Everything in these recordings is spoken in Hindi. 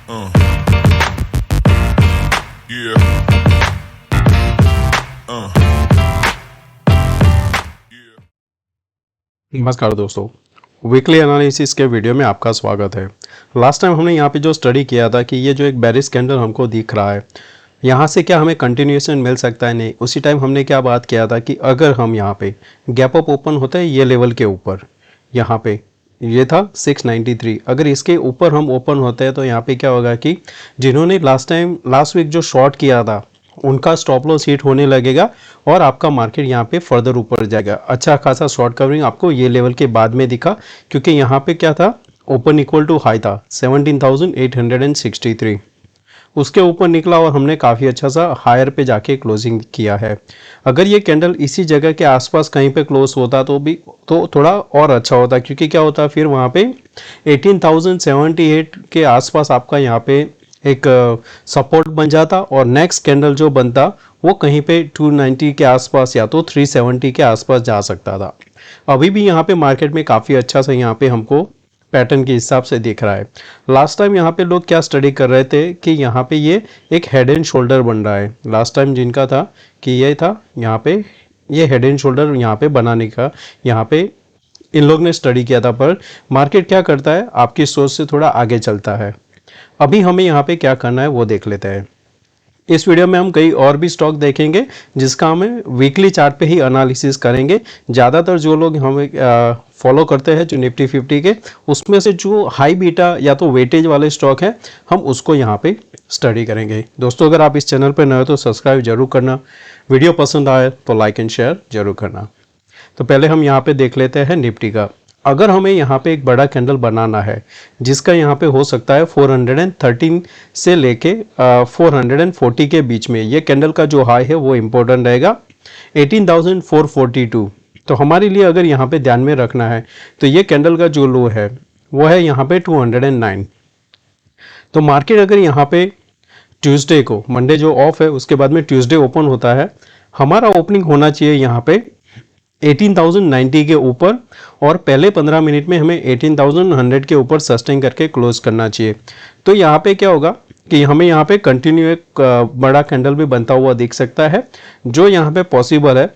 Uh, yeah. Uh, yeah. नमस्कार दोस्तों, वीकली एनालिसिस के वीडियो में आपका स्वागत है। लास्ट टाइम हमने यहाँ पे जो स्टडी किया था कि ये जो एक बेरिश कैंडल हमको दिख रहा है, यहाँ से क्या हमें कंटिन्यूएशन मिल सकता है, नहीं। उसी टाइम हमने क्या बात किया था कि अगर हम यहाँ पे गैप अप ओपन होता है ये लेवल के ऊपर, यहाँ पे ये था 693, अगर इसके ऊपर हम ओपन होते हैं तो यहाँ पे क्या होगा कि जिन्होंने लास्ट वीक जो शॉर्ट किया था उनका स्टॉप लॉस हिट होने लगेगा और आपका मार्केट यहाँ पे फर्दर ऊपर जाएगा। अच्छा खासा शॉर्ट कवरिंग आपको ये लेवल के बाद में दिखा, क्योंकि यहाँ पे क्या था, ओपन इक्वल टू हाई था 17,863, उसके ऊपर निकला और हमने काफ़ी अच्छा सा हायर पे जाके क्लोजिंग किया है। अगर ये कैंडल इसी जगह के आसपास कहीं पे क्लोज होता तो थोड़ा और अच्छा होता, क्योंकि क्या होता फिर वहाँ पे 18,078 के आसपास आपका यहाँ पे एक सपोर्ट बन जाता और नेक्स्ट कैंडल जो बनता वो कहीं पे 290 के आसपास या तो 370 के आसपास जा सकता था। अभी भी यहाँ पे मार्केट में काफ़ी अच्छा सा यहाँ पे हमको पैटर्न के हिसाब से दिख रहा है। लास्ट टाइम यहाँ पे लोग क्या स्टडी कर रहे थे कि यहाँ पे ये एक हेड एंड शोल्डर बन रहा है। लास्ट टाइम जिनका था कि ये था यहाँ पे ये हेड एंड शोल्डर यहाँ पे बनाने का यहाँ पे इन लोग ने स्टडी किया था, पर मार्केट क्या करता है आपकी सोच से थोड़ा आगे चलता है। अभी हमें यहाँ पे क्या करना है वो देख लेते हैं। इस वीडियो में हम कई और भी स्टॉक देखेंगे जिसका हमें वीकली चार्ट पे ही एनालिसिस करेंगे। ज़्यादातर जो लोग हमें फॉलो करते हैं जो निफ्टी 50 के, उसमें से जो हाई बीटा या तो वेटेज वाले स्टॉक हैं हम उसको यहाँ पे स्टडी करेंगे। दोस्तों, अगर आप इस चैनल पर नए हो तो सब्सक्राइब जरूर करना, वीडियो पसंद आए तो लाइक एंड शेयर जरूर करना। तो पहले हम यहाँ पे देख लेते हैं निफ्टी का। अगर हमें यहाँ पे एक बड़ा कैंडल बनाना है जिसका यहाँ पे हो सकता है 413 से लेके 440 के बीच में, ये कैंडल का जो हाई है वो इम्पोर्टेंट रहेगा 18,442। तो हमारे लिए अगर यहाँ पे ध्यान में रखना है तो ये कैंडल का जो लो है वो है यहाँ पे 209। तो मार्केट अगर यहाँ पे ट्यूसडे को, मंडे जो ऑफ है उसके बाद में ट्यूसडे ओपन होता है, हमारा ओपनिंग होना चाहिए यहाँ पे 18,090 के ऊपर और पहले 15 मिनट में हमें 18,100 के ऊपर सस्टेन करके क्लोज करना चाहिए। तो यहाँ पे क्या होगा कि हमें यहाँ पे कंटिन्यू एक बड़ा कैंडल भी बनता हुआ दिख सकता है, जो यहाँ पे पॉसिबल है।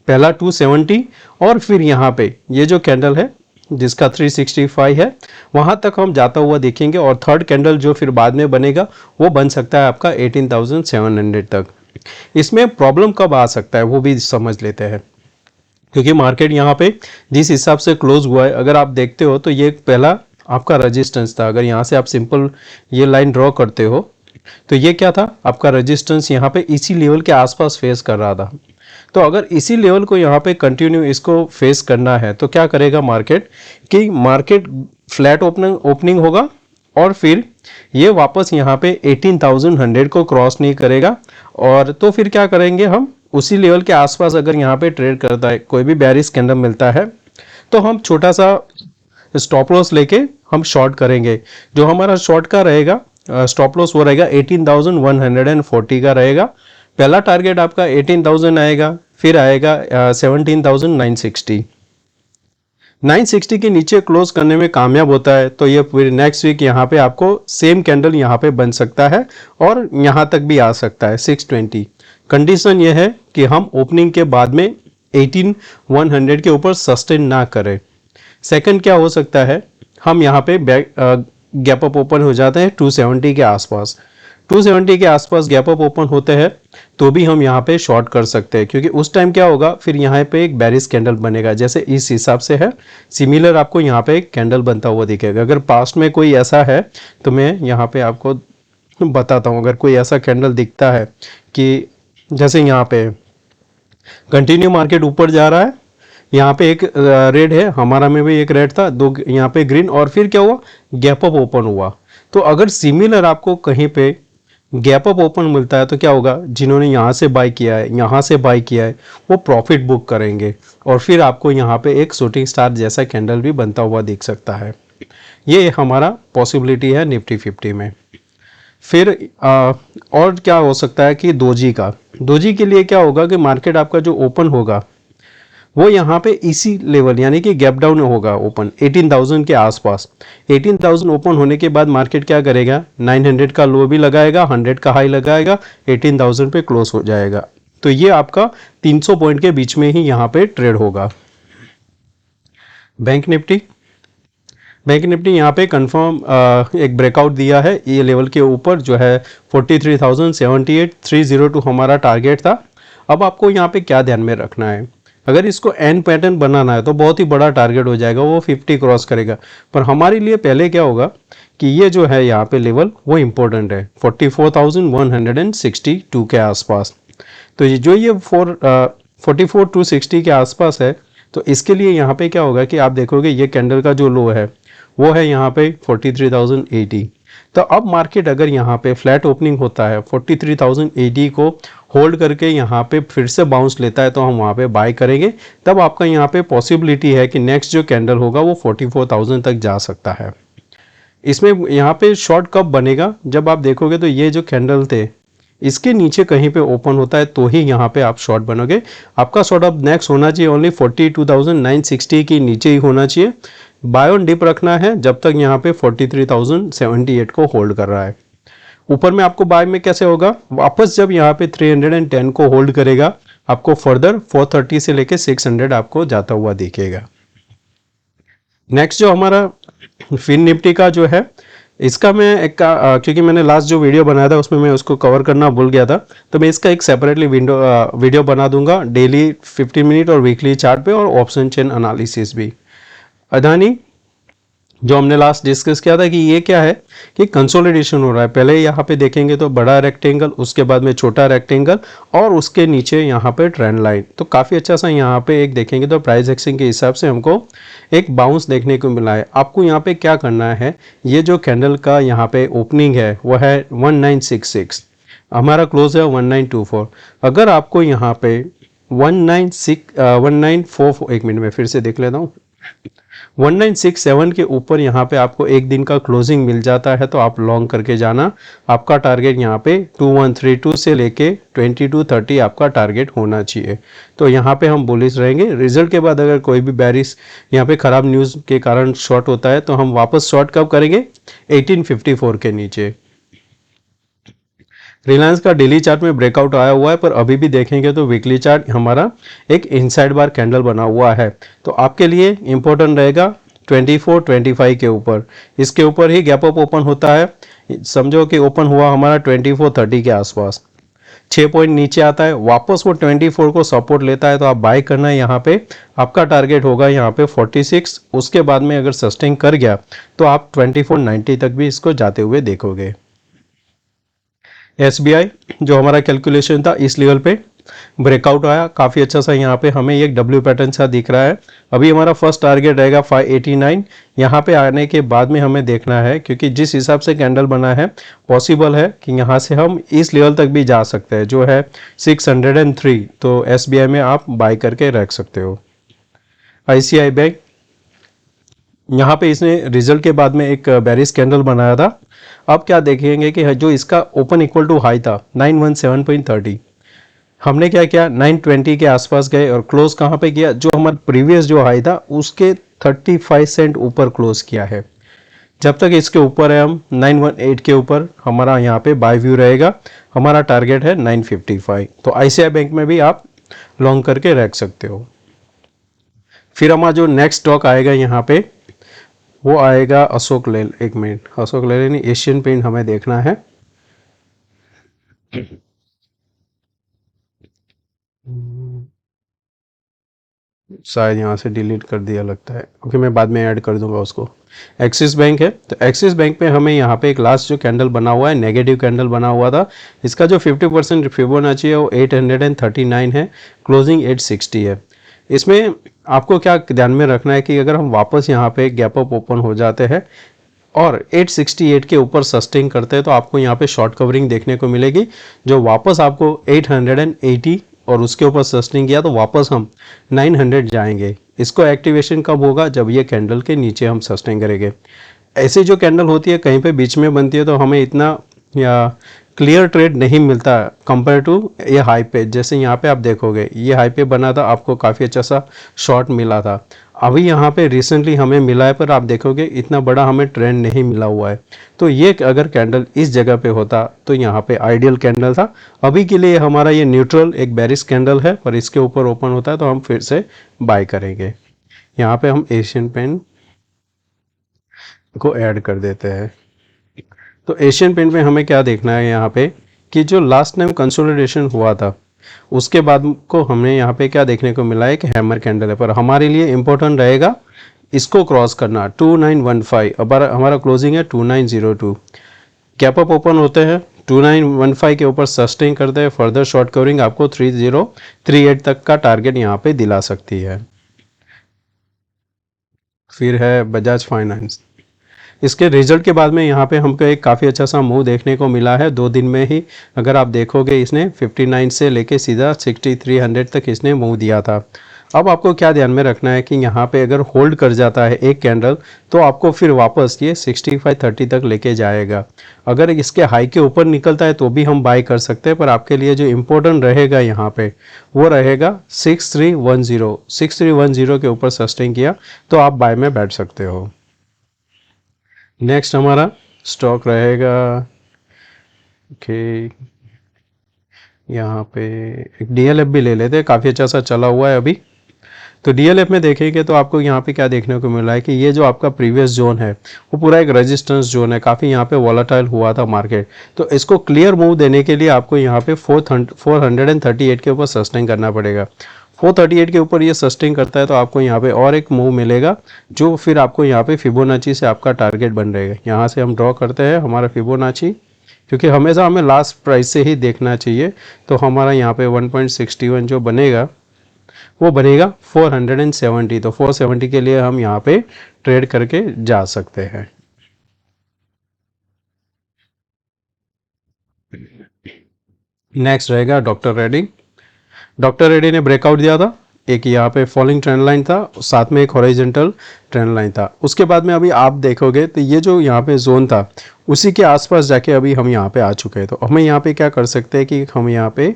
पहला 270 और फिर यहाँ पे ये जो कैंडल है जिसका 365 है वहाँ तक हम जाता हुआ देखेंगे, और थर्ड कैंडल जो फिर बाद में बनेगा वो बन सकता है आपका 18,700 तक। इसमें प्रॉब्लम कब आ सकता है वो भी समझ लेते हैं, क्योंकि मार्केट यहाँ पे जिस हिसाब से क्लोज हुआ है, अगर आप देखते हो तो ये पहला आपका रेजिस्टेंस था। अगर यहाँ से आप सिंपल ये लाइन ड्रॉ करते हो तो ये क्या था, आपका रेजिस्टेंस यहाँ पे इसी लेवल के आसपास फेस कर रहा था। तो अगर इसी लेवल को यहाँ पे कंटिन्यू इसको फेस करना है तो क्या करेगा मार्केट कि मार्केट फ्लैट ओपनिंग होगा और फिर ये वापस यहाँ पे 18,100 को क्रॉस नहीं करेगा, और तो फिर क्या करेंगे हम उसी लेवल के आसपास अगर यहाँ पे ट्रेड करता है, कोई भी बेरिश कैंडल मिलता है तो हम छोटा सा स्टॉप लॉस लेके हम शॉर्ट करेंगे। जो हमारा शॉर्ट का रहेगा स्टॉप लॉस वो रहेगा 18,140 का रहेगा। पहला टारगेट आपका 18,000 आएगा, फिर आएगा 17,960। 960 के नीचे क्लोज करने में कामयाब होता है तो ये फिर नेक्स्ट वीक यहाँ पे आपको सेम कैंडल यहाँ पे बन सकता है और यहाँ तक भी आ सकता है 620। कंडीशन ये है कि हम ओपनिंग के बाद में 18,100 के ऊपर सस्टेन ना करें। सेकंड क्या हो सकता है, हम यहाँ पे गैप अप ओपन हो जाते हैं 270 के आसपास। 270 के आसपास गैप अप ओपन होते हैं तो भी हम यहाँ पे शॉर्ट कर सकते हैं, क्योंकि उस टाइम क्या होगा फिर यहाँ पे एक बेरिश कैंडल बनेगा जैसे इस हिसाब से है। सिमिलर आपको यहाँ पे एक कैंडल बनता हुआ दिखेगा। अगर पास्ट में कोई ऐसा है तो मैं यहाँ पे आपको बताता हूँ। अगर कोई ऐसा कैंडल दिखता है कि जैसे यहाँ पे कंटिन्यू मार्केट ऊपर जा रहा है, यहाँ पे एक रेड है, हमारा में भी एक रेड था, दो यहाँ पे ग्रीन, और फिर क्या हुआ गैप अप ओपन हुआ। तो अगर सिमिलर आपको कहीं पे गैप अप ओपन मिलता है तो क्या होगा, जिन्होंने यहाँ से बाय किया है यहाँ से बाय किया है वो प्रॉफिट बुक करेंगे और फिर आपको यहाँ पे एक शूटिंग स्टार जैसा कैंडल भी बनता हुआ दिख सकता है। ये हमारा पॉसिबिलिटी है निफ्टी 50 में। फिर और क्या हो सकता है कि दोजी के लिए क्या होगा कि मार्केट आपका जो ओपन होगा वो यहाँ पे इसी लेवल यानी कि गैप डाउन होगा ओपन 18,000 के आसपास। 18,000 ओपन होने के बाद मार्केट क्या करेगा, 900 का लो भी लगाएगा, 100 का हाई लगाएगा, 18,000 पे क्लोज हो जाएगा। तो ये आपका 300 पॉइंट के बीच में ही यहाँ पे ट्रेड होगा। बैंक निफ्टी, बैंक निफ्टी यहाँ पे कंफर्म एक ब्रेकआउट दिया है ये लेवल के ऊपर जो है 43,078 302 हमारा टारगेट था। अब आपको यहाँ पे क्या ध्यान में रखना है, अगर इसको एन पैटर्न बनाना है तो बहुत ही बड़ा टारगेट हो जाएगा, वो 50 क्रॉस करेगा। पर हमारे लिए पहले क्या होगा कि ये जो है यहाँ पे लेवल वो इम्पोर्टेंट है 44,162 के आसपास। तो ये 44,260 के आसपास है। तो इसके लिए यहाँ पे क्या होगा कि आप देखोगे ये कैंडल का जो लो है वो है यहाँ पे 43,080। तो अब मार्केट अगर यहाँ पे फ्लैट ओपनिंग होता है 43,080 को होल्ड करके यहाँ पे फिर से बाउंस लेता है तो हम वहाँ पे बाय करेंगे। तब आपका यहाँ पे पॉसिबिलिटी है कि नेक्स्ट जो कैंडल होगा वो 44,000 तक जा सकता है। इसमें यहाँ पे शॉर्ट कब बनेगा, जब आप देखोगे तो ये जो कैंडल थे इसके नीचे कहीं पे ओपन होता है तो ही यहाँ पे आप शॉर्ट बनोगे। आपका शॉर्ट अब नेक्स्ट होना चाहिए ओनली 42,960 के नीचे ही होना चाहिए। बाय ऑन डिप रखना है जब तक यहाँ पे 43,078 को होल्ड कर रहा है। ऊपर में आपको बाय में कैसे होगा, वापस जब यहाँ पे 310 को होल्ड करेगा आपको फर्दर 430 से लेके 600 आपको जाता हुआ दिखेगा। नेक्स्ट जो हमारा फिन निफ्टी का जो है इसका मैं क्योंकि मैंने लास्ट जो वीडियो बनाया था उसमें मैं उसको कवर करना भूल गया था, तो मैं इसका एक सेपरेटली वीडियो बना दूंगा डेली 15 मिनट और वीकली चार्ट पे और ऑप्शन चेन एनालिसिस भी। अदानी जो हमने लास्ट डिस्कस किया था कि ये क्या है कि कंसोलिडेशन हो रहा है। पहले यहाँ पे देखेंगे तो बड़ा रेक्टेंगल, उसके बाद में छोटा रेक्टेंगल और उसके नीचे यहाँ पे ट्रेंड लाइन। तो काफ़ी अच्छा सा यहाँ पे एक देखेंगे तो प्राइस एक्शन के हिसाब से हमको एक बाउंस देखने को मिला है। आपको यहाँ पे क्या करना है, ये जो कैंडल का यहाँ पे ओपनिंग है वो है 1966, हमारा क्लोज है 1924। अगर आपको यहाँ पे 1944 एक मिनट में फिर से देख लेता हूँ, 1967 के ऊपर यहाँ पे आपको एक दिन का क्लोजिंग मिल जाता है तो आप लॉन्ग करके जाना। आपका टारगेट यहाँ पे 2132 से लेके 2230 आपका टारगेट होना चाहिए। तो यहाँ पे हम बुलिश रहेंगे। रिजल्ट के बाद अगर कोई भी बैरिश यहाँ पे ख़राब न्यूज़ के कारण शॉर्ट होता है तो हम वापस शॉर्ट कब करेंगे, 1854 के नीचे। रिलायंस का डेली चार्ट में ब्रेकआउट आया हुआ है, पर अभी भी देखेंगे तो वीकली चार्ट हमारा एक इनसाइड बार कैंडल बना हुआ है। तो आपके लिए इंपॉर्टेंट रहेगा 24-25 के ऊपर, इसके ऊपर ही गैप अप ओपन होता है। समझो कि ओपन हुआ हमारा 2430 के आसपास, 6 पॉइंट नीचे आता है, वापस वो 24 को सपोर्ट लेता है तो आप बाय करना है। यहाँ पे आपका टारगेट होगा यहाँ पे 46। उसके बाद में अगर सस्टेन कर गया तो आप 2490 तक भी इसको जाते हुए देखोगे। SBI जो हमारा कैलकुलेशन था इस लेवल पे ब्रेकआउट आया, काफ़ी अच्छा सा यहाँ पे हमें एक डब्ल्यू पैटर्न सा दिख रहा है। अभी हमारा फर्स्ट टारगेट रहेगा 589। यहाँ पे आने के बाद में हमें देखना है क्योंकि जिस हिसाब से कैंडल बना है पॉसिबल है कि यहाँ से हम इस लेवल तक भी जा सकते हैं जो है 603। तो SBI में आप बाय करके रख सकते हो। ICICI बैंक, यहाँ पे इसने रिजल्ट के बाद में एक बेरिश कैंडल बनाया था। अब क्या देखेंगे कि जो इसका ओपन इक्वल टू हाई था 917.30, हमने क्या किया 920 के आसपास गए और क्लोज कहाँ पे किया, जो हमारा प्रीवियस जो हाई था उसके 35 सेंट ऊपर क्लोज किया है। जब तक इसके ऊपर है हम 918 के ऊपर हमारा यहाँ पे बाय व्यू रहेगा। हमारा टारगेट है 955। तो ICICI बैंक में भी आप लॉन्ग करके रख सकते हो। फिर हमारा जो नेक्स्ट स्टॉक आएगा यहाँ पे वो आएगा अशोक लेलैंड। एक minute, Ashok Leyland Asian Paint हमें देखना है। शायद यहाँ से डिलीट कर दिया लगता है, ओके मैं बाद में ऐड कर दूंगा उसको। एक्सिस बैंक है, तो एक्सिस बैंक पे हमें यहाँ पे एक लास्ट जो कैंडल बना हुआ है नेगेटिव कैंडल बना हुआ था, इसका जो 50% फिबोनाची है वो 839 है, क्लोजिंग 860 है। इसमें आपको क्या ध्यान में रखना है कि अगर हम वापस यहाँ पे गैप अप ओपन हो जाते हैं और 868 के ऊपर सस्टेन करते हैं तो आपको यहाँ पे शॉर्ट कवरिंग देखने को मिलेगी। जो वापस आपको 880 और उसके ऊपर सस्टेन किया तो वापस हम 900 जाएंगे। इसको एक्टिवेशन कब होगा, जब ये कैंडल के नीचे हम सस्टेन करेंगे। ऐसे जो कैंडल होती है कहीं पे बीच में बनती है तो हमें इतना या क्लियर ट्रेड नहीं मिलता कंपेयर टू ये हाई पे। जैसे यहाँ पे आप देखोगे ये हाई पे बना था, आपको काफ़ी अच्छा सा शॉर्ट मिला था। अभी यहाँ पे रिसेंटली हमें मिला है, पर आप देखोगे इतना बड़ा हमें ट्रेंड नहीं मिला हुआ है। तो ये अगर कैंडल इस जगह पे होता तो यहाँ पे आइडियल कैंडल था। अभी के लिए हमारा ये न्यूट्रल एक बेरिश कैंडल है, पर इसके ऊपर ओपन होता है तो हम फिर से बाय करेंगे। यहाँ पे हम एशियन पेंट को ऐड कर देते हैं। तो एशियन पेंट में हमें क्या देखना है यहाँ पे, कि जो लास्ट टाइम कंसोलिडेशन हुआ था उसके बाद को हमें यहाँ पे क्या देखने को मिला है कि हैमर कैंडल है, पर हमारे लिए इंपॉर्टेंट रहेगा इसको क्रॉस करना 2915। अब हमारा क्लोजिंग है 2902, कैप अप ओपन होते हैं 2915 के ऊपर सस्टेन करते हैं, फर्दर शॉर्ट कवरिंग आपको 3038 तक का टारगेट यहाँ पे दिला सकती है। फिर है बजाज फाइनेंस। इसके रिजल्ट के बाद में यहाँ पे हमको एक काफ़ी अच्छा सा मूव देखने को मिला है 2 दिन में ही। अगर आप देखोगे इसने 59 से लेके सीधा 6300 तक इसने मूव दिया था। अब आपको क्या ध्यान में रखना है कि यहाँ पे अगर होल्ड कर जाता है एक कैंडल तो आपको फिर वापस ये 6530 तक लेके जाएगा। अगर इसके हाई के ऊपर निकलता है तो भी हम बाय कर सकते हैं, पर आपके लिए जो इम्पोर्टेंट रहेगा यहाँ पे वो रहेगा 6310। 6310 के ऊपर सस्टेन किया तो आप बाय में बैठ सकते हो। नेक्स्ट हमारा स्टॉक रहेगा कि यहाँ पे एक डीएलएफ भी ले लेते हैं, काफ़ी अच्छा सा चला हुआ है अभी। तो डीएलएफ में देखेंगे तो आपको यहाँ पे क्या देखने को मिल रहा है कि ये जो आपका प्रीवियस जोन है वो पूरा एक रेजिस्टेंस जोन है, काफ़ी यहाँ पे वॉलेटाइल हुआ था मार्केट। तो इसको क्लियर मूव देने के लिए आपको यहाँ पे 438 के ऊपर सस्टेन करना पड़ेगा। 438 के ऊपर ये सस्टेन करता है तो आपको यहाँ पे और एक मूव मिलेगा, जो फिर आपको यहाँ पे फिबोनाची से आपका टारगेट बन रहेगा। यहाँ से हम ड्रॉ करते हैं हमारा फिबोनाची, क्योंकि हमेशा हमें लास्ट प्राइस से ही देखना चाहिए। तो हमारा यहाँ पे 1.61 जो बनेगा वो बनेगा 470। तो 470 के लिए हम यहाँ पे ट्रेड करके जा सकते हैं। नेक्स्ट रहेगा डॉक्टर रेड्डी। डॉक्टर रेड्डी ने ब्रेकआउट दिया था, एक यहाँ पे फॉलिंग ट्रेंड लाइन था, साथ में एक हॉरिजॉन्टल ट्रेंड लाइन था। उसके बाद में अभी आप देखोगे तो ये जो यहाँ पे जोन था उसी के आसपास जाके अभी हम यहाँ पे आ चुके हैं। तो हमें यहाँ पे क्या कर सकते हैं कि हम यहाँ पे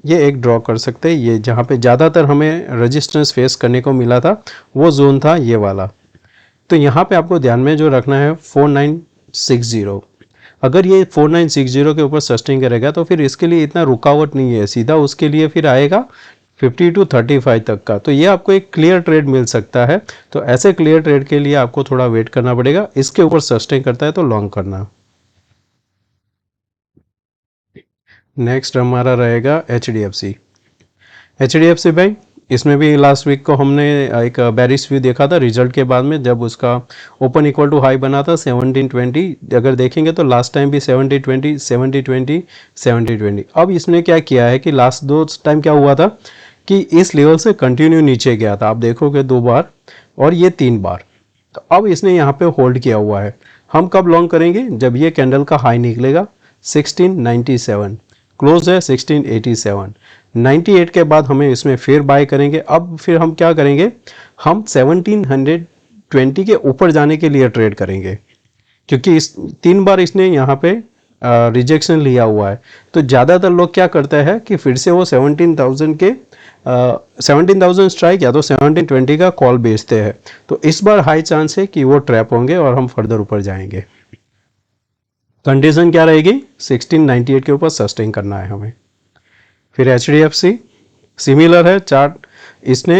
ये एक ड्रॉ कर सकते हैं। ये जहाँ पे ज़्यादातर हमें रेजिस्टेंस फेस करने को मिला था वो जोन था ये वाला। तो यहाँ पे आपको ध्यान में जो रखना है 4960। अगर ये 4960 के ऊपर सस्टेन करेगा तो फिर इसके लिए इतना रुकावट नहीं है, सीधा उसके लिए फिर आएगा 50 to 35 तक का। तो ये आपको एक क्लियर ट्रेड मिल सकता है। तो ऐसे क्लियर ट्रेड के लिए आपको थोड़ा वेट करना पड़ेगा, इसके ऊपर सस्टेन करता है तो लॉन्ग करना। नेक्स्ट हमारा रहेगा H D F C bank. इसमें भी लास्ट वीक को हमने एक बेरिश व्यू देखा था रिजल्ट के बाद में, जब उसका ओपन इक्वल टू हाई बना था 1720। अगर देखेंगे तो लास्ट टाइम भी 7020 7020 7020। अब इसने क्या किया है कि लास्ट 2 टाइम क्या हुआ था कि इस लेवल से कंटिन्यू नीचे गया था, आप देखोगे 2 बार और ये 3 बार। तो अब इसने यहाँ पे होल्ड किया हुआ है। हम कब लॉन्ग करेंगे, जब ये कैंडल का हाई निकलेगा 1697, क्लोज है 1687। 98 के बाद हमें इसमें फिर बाय करेंगे। अब फिर हम क्या करेंगे, हम 1720 के ऊपर जाने के लिए ट्रेड करेंगे, क्योंकि इस 3 बार इसने यहाँ पे रिजेक्शन लिया हुआ है। तो ज़्यादातर लोग क्या करते हैं कि फिर से वो 17,000 के 17,000 स्ट्राइक या तो 1720 का कॉल बेचते हैं। तो इस बार हाई चांस है कि वो ट्रैप होंगे और हम फर्दर ऊपर जाएंगे। कंडीशन क्या रहेगी, 1698 के ऊपर सस्टेन करना है हमें। फिर HDFC सिमिलर है चार्ट, इसने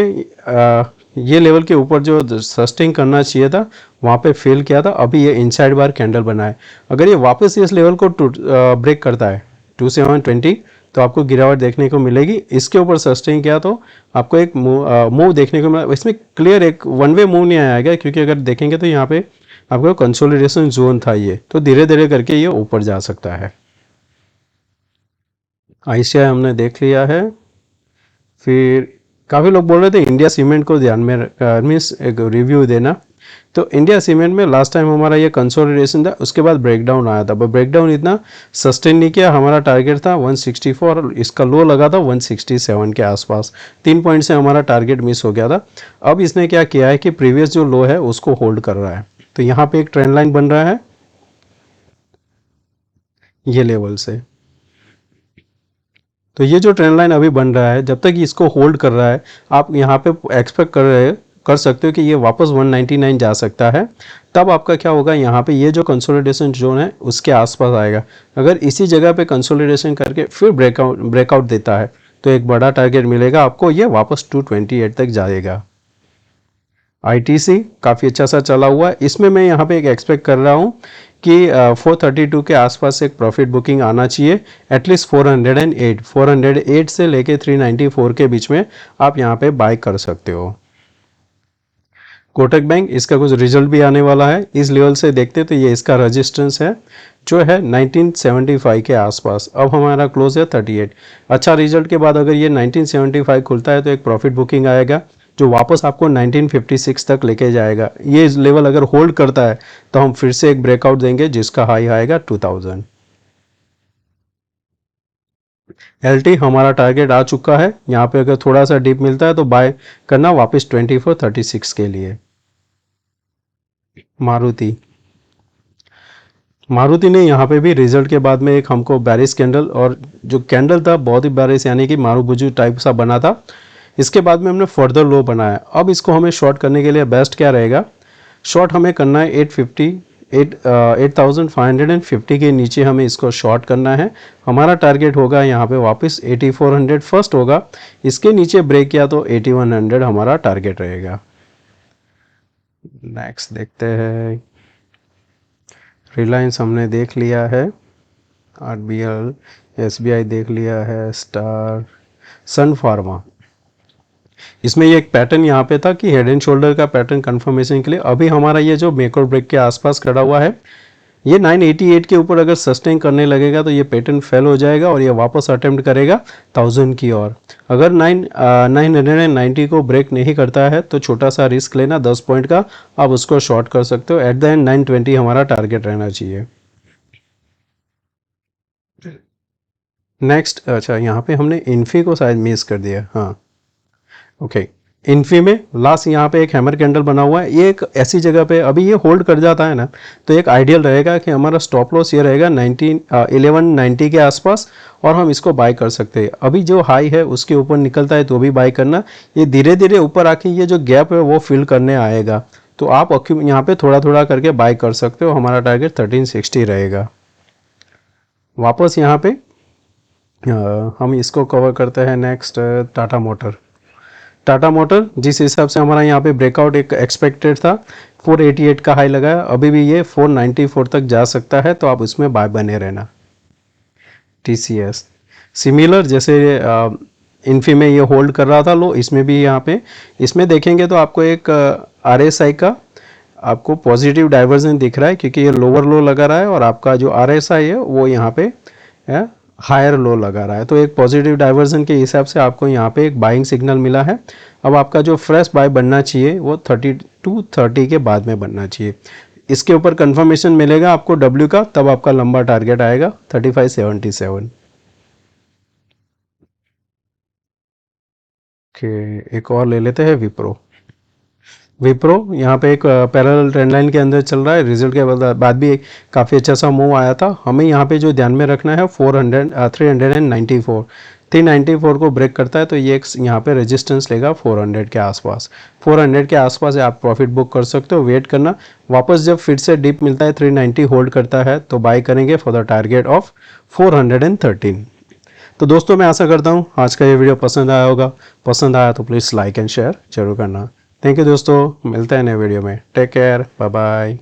ये लेवल के ऊपर जो सस्टेन करना चाहिए था वहाँ पे फेल किया था। अभी ये इनसाइड बार कैंडल बना है। अगर ये वापस इस लेवल को ब्रेक करता है 2720 तो आपको गिरावट देखने को मिलेगी। इसके ऊपर सस्टेन किया तो आपको एक मूव देखने को मिला। इसमें क्लियर एक वन वे मूव नहीं आएगा, क्योंकि अगर देखेंगे तो यहाँ पे आपको कंसोलिडेशन जोन था ये, तो धीरे धीरे करके ये ऊपर जा सकता है। ICI हमने देख लिया है। फिर काफ़ी लोग बोल रहे थे इंडिया सीमेंट को ध्यान में मीन्स एक रिव्यू देना। तो इंडिया सीमेंट में लास्ट टाइम हमारा ये कंसोलिडेशन था, उसके बाद ब्रेकडाउन आया था। पर ब्रेकडाउन इतना सस्टेन नहीं किया। हमारा टारगेट था 164 और इसका लो लगा था 167 के आसपास। 3 पॉइंट से हमारा टारगेट मिस हो गया था। अब इसने क्या किया है कि प्रीवियस जो लो है उसको होल्ड कर रहा है। तो यहाँ पे एक ट्रेंड लाइन बन रहा है, ये लेवल से। तो ये जो ट्रेंड लाइन अभी बन रहा है, जब तक इसको होल्ड कर रहा है, आप यहाँ पे एक्सपेक्ट कर सकते हो कि ये वापस 199 जा सकता है। तब आपका क्या होगा, यहाँ पे ये जो कंसोलिडेशन जोन है उसके आसपास आएगा। अगर इसी जगह पे कंसोलिडेशन करके फिर ब्रेकआउट देता है तो एक बड़ा टारगेट मिलेगा आपको, ये वापस 228 तक जाएगा। आईटीसी काफ़ी अच्छा सा चला हुआ है, इसमें मैं यहाँ पे एक एक्सपेक्ट कर रहा हूँ कि 432 के आसपास एक प्रॉफिट बुकिंग आना चाहिए। एटलीस्ट 408 से लेके 394 के बीच में आप यहाँ पे बाय कर सकते हो। कोटक बैंक, इसका कुछ रिजल्ट भी आने वाला है। इस लेवल से देखते तो ये इसका रेजिस्टेंस है जो है 1975 के आसपास। अब हमारा क्लोज है 38। अच्छा रिजल्ट के बाद अगर ये 1975 खुलता है तो एक प्रॉफिट बुकिंग आएगा जो वापस आपको 1956 तक लेके जाएगा। ये लेवल अगर होल्ड करता है तो हम फिर से एक ब्रेकआउट देंगे जिसका हाई आएगा 2000। एलटी हमारा टारगेट आ चुका है, यहाँ पे अगर थोड़ा सा डिप मिलता है तो बाय करना वापस 2436 के लिए। मारुति ने यहाँ पे भी रिजल्ट के बाद में एक हमको बैरिश कैंडल, और जो कैंडल था बहुत ही बैरिश यानी कि मारूबुजू टाइप सा बना था। इसके बाद में हमने फर्दर लो बनाया। अब इसको हमें शॉर्ट करने के लिए बेस्ट क्या रहेगा, शॉर्ट हमें करना है 8550 के नीचे हमें इसको शॉर्ट करना है। हमारा टारगेट होगा यहाँ पे वापस 8400 फर्स्ट होगा, इसके नीचे ब्रेक किया तो 8100 हमारा टारगेट रहेगा। नेक्स्ट देखते हैं, रिलायंस हमने देख लिया है, आरबीएल, एसबीआई देख लिया है, स्टार, सन फार्मा। इसमें ये एक पैटर्न यहाँ पे था कि हेड एंड शोल्डर का पैटर्न कंफर्मेशन के लिए अभी हमारा ये जो मेक और ब्रेक के आसपास खड़ा हुआ है, ये 988 के ऊपर अगर सस्टेन करने लगेगा तो ये पैटर्न फेल हो जाएगा और ये वापस अटेम्प्ट करेगा 1000 की ओर। अगर 990 को ब्रेक नहीं करता है तो छोटा सा रिस्क लेना 10 पॉइंट का, आप उसको शॉर्ट कर सकते हो। एट द एंड 920 हमारा टारगेट रहना चाहिए। नेक्स्ट, अच्छा यहाँ पे हमने इन्फी को शायद मिस कर दिया, हाँ ओके। इन्फी में लास्ट यहाँ पे एक हैमर कैंडल बना हुआ है, ये एक ऐसी जगह पे अभी ये होल्ड कर जाता है ना तो एक आइडियल रहेगा कि हमारा स्टॉप लॉस ये रहेगा 1190 के आसपास और हम इसको बाय कर सकते हैं। अभी जो हाई है उसके ऊपर निकलता है तो भी बाय करना, ये धीरे धीरे ऊपर आके ये जो गैप है वो फिल करने आएगा तो आप यहाँ पे थोड़ा थोड़ा करके बाय कर सकते हो। हमारा टारगेट 1360 रहेगा। वापस यहाँ पे हम इसको कवर करते हैं। नेक्स्ट टाटा मोटर जिस हिसाब से हमारा यहाँ पे ब्रेकआउट एक एक्सपेक्टेड था, 488 का हाई लगाया, अभी भी ये 494 तक जा सकता है तो आप उसमें बाय बने रहना। टीसीएस सिमिलर, जैसे इन्फी में ये होल्ड कर रहा था लो, इसमें भी यहाँ पे इसमें देखेंगे तो आपको एक आरएसआई का आपको पॉजिटिव डाइवर्जन दिख रहा है क्योंकि ये लोअर लो लगा रहा है और आपका जो आरएसआई है वो यहाँ पे हायर लो लगा रहा है, तो एक पॉजिटिव डाइवर्जन के हिसाब से आपको यहाँ पे एक बाइंग सिग्नल मिला है। अब आपका जो फ्रेश बाय बनना चाहिए वो 3230 के बाद में बनना चाहिए। इसके ऊपर कंफर्मेशन मिलेगा आपको डब्ल्यू का, तब आपका लंबा टारगेट आएगा 3577 के। एक और ले लेते हैं विप्रो यहाँ पे एक पैरेलल ट्रेंड लाइन के अंदर चल रहा है। रिजल्ट के बाद भी एक काफ़ी अच्छा सा मूव आया था। हमें यहाँ पे जो ध्यान में रखना है 394 को ब्रेक करता है तो ये यहाँ पे रेजिस्टेंस लेगा 400 के आसपास। 400 के आसपास आप प्रॉफिट बुक कर सकते हो, वेट करना। वापस जब फिर से डिप मिलता है 390 होल्ड करता है तो बाय करेंगे फॉर द टारगेट ऑफ 413। तो दोस्तों मैं आशा करता हूँ आज का ये वीडियो पसंद आया होगा। पसंद आया तो प्लीज़ लाइक एंड शेयर जरूर करना। थैंक यू दोस्तों, मिलते हैं नए वीडियो में। Take care, bye bye.